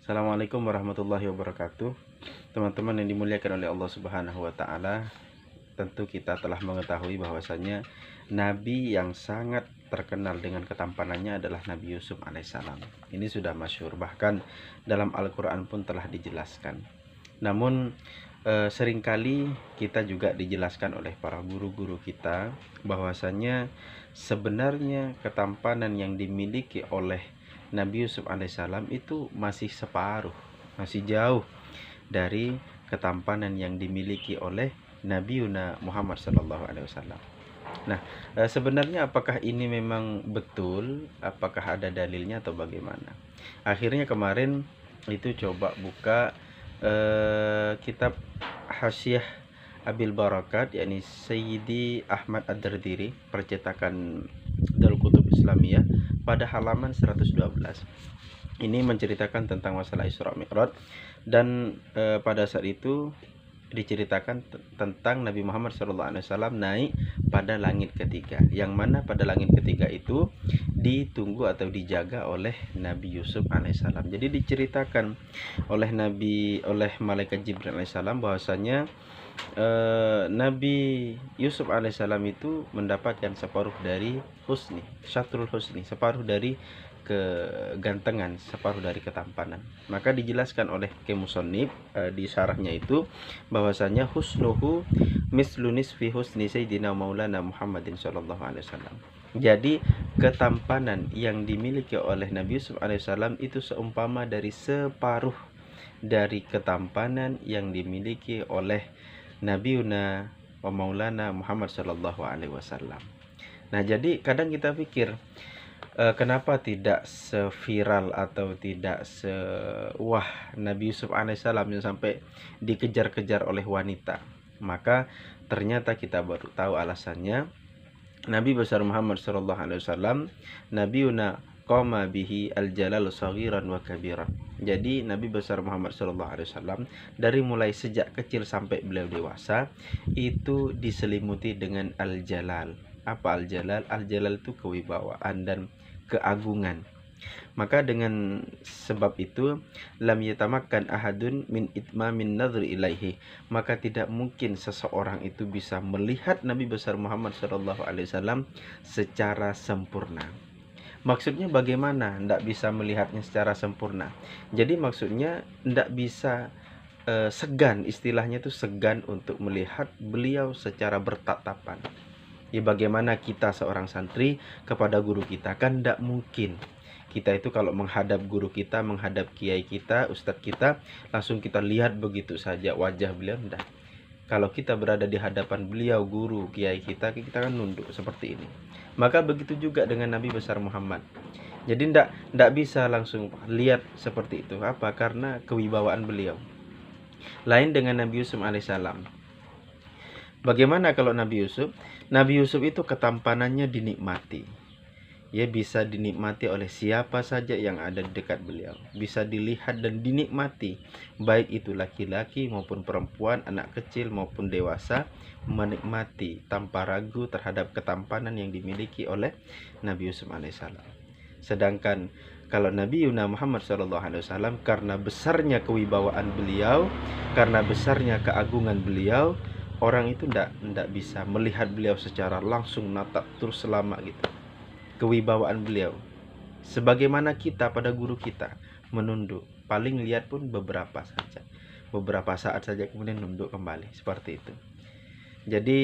Assalamualaikum warahmatullahi wabarakatuh. Teman-teman yang dimuliakan oleh Allah Subhanahu wa taala, tentu kita telah mengetahui bahwasanya nabi yang sangat terkenal dengan ketampanannya adalah Nabi Yusuf alaihissalam. Ini sudah masyhur, bahkan dalam Al-Qur'an pun telah dijelaskan. Namun seringkali kita juga dijelaskan oleh para guru-guru kita bahwasanya sebenarnya ketampanan yang dimiliki oleh Nabi Yusuf alaihissalam itu masih separuh, masih jauh dari ketampanan yang dimiliki oleh Nabi Muhammad SAW. Nah, sebenarnya apakah ini memang betul? Apakah ada dalilnya atau bagaimana? Akhirnya kemarin itu coba buka kitab Hasyiah Abil Barakat, yakni Sayyidi Ahmad Ad-Dardiri, percetakan Darul Kutub Islamiyah, pada halaman 112. Ini menceritakan tentang masalah Isra Mi'raj, dan pada saat itu diceritakan tentang Nabi Muhammad SAW naik pada langit ketiga, yang mana pada langit ketiga itu ditunggu atau dijaga oleh Nabi Yusuf alaihissalam. Jadi diceritakan oleh malaikat Jibril alaihissalam bahwasanya Nabi Yusuf alaihissalam itu mendapatkan separuh dari husni, syatrul husni, separuh dari kegantengan, separuh dari ketampanan. Maka dijelaskan oleh Musannif di syarahnya itu bahwasanya husnuhu mislu nisfi husni sayyidina maulana Muhammadin sallallahu alaihi wasallam. Jadi ketampanan yang dimiliki oleh Nabi Yusuf alaihissalam itu seumpama dari separuh dari ketampanan yang dimiliki oleh Nabiuna wa Maulana Muhammad sallallahu alaihi wasallam. Nah, jadi kadang kita pikir kenapa tidak seviral atau tidak sewah Nabi Yusuf alaihissalam yang sampai dikejar-kejar oleh wanita. Maka ternyata kita baru tahu alasannya. Nabi besar Muhammad sallallahu alaihi wasallam Nabiuna qama bihi al-jalal saghiran wa kabiran. Jadi Nabi besar Muhammad sallallahu alaihi wasallam dari mulai sejak kecil sampai beliau dewasa itu diselimuti dengan al-jalal. Apa al-jalal? Al-jalal itu kewibawaan dan keagungan. Maka dengan sebab itu lam yatamakkan ahadun min itmamin nadhri ilaihi, maka tidak mungkin seseorang itu bisa melihat Nabi besar Muhammad sallallahu alaihi wasallam secara sempurna. Maksudnya bagaimana tidak bisa melihatnya secara sempurna? Jadi maksudnya tidak bisa segan, istilahnya itu segan untuk melihat beliau secara bertatapan. Ya, bagaimana kita seorang santri kepada guru kita, kan tidak mungkin kita itu kalau menghadap guru kita, menghadap kiai kita, ustadz kita, langsung kita lihat begitu saja wajah beliau. Tidak. Kalau kita berada di hadapan beliau, guru, kiai kita kan nunduk seperti ini. Maka begitu juga dengan Nabi besar Muhammad. Jadi tidak bisa langsung lihat seperti itu. Apa? Karena kewibawaan beliau. Lain dengan Nabi Yusuf alaihissalam. Bagaimana kalau Nabi Yusuf? Nabi Yusuf itu ketampanannya dinikmati. Ya, bisa dinikmati oleh siapa saja yang ada di dekat beliau. Bisa dilihat dan dinikmati, baik itu laki-laki maupun perempuan, anak kecil maupun dewasa, menikmati tanpa ragu terhadap ketampanan yang dimiliki oleh Nabi Yusuf alaihissalam. Sedangkan kalau Nabi Muhammad SAW, karena besarnya kewibawaan beliau, karena besarnya keagungan beliau, orang itu tidak bisa melihat beliau secara langsung natap terus selama gitu. Kewibawaan beliau, sebagaimana kita pada guru kita menunduk, paling lihat pun beberapa saat saja kemudian nunduk kembali, seperti itu. Jadi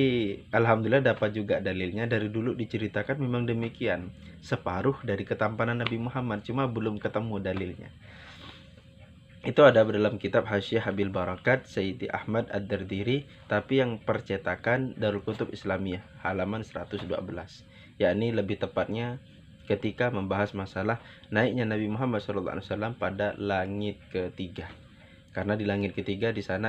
alhamdulillah dapat juga dalilnya, dari dulu diceritakan memang demikian, separuh dari ketampanan Nabi Muhammad, cuma belum ketemu dalilnya. Itu ada dalam kitab Hasyiah Abil Barakat Sayyidi Ahmad Ad-Dardiri, tapi yang percetakan Darul Kutub Islamiyah halaman 112. Yakni lebih tepatnya ketika membahas masalah naiknya Nabi Muhammad SAW pada langit ketiga. Karena di langit ketiga di sana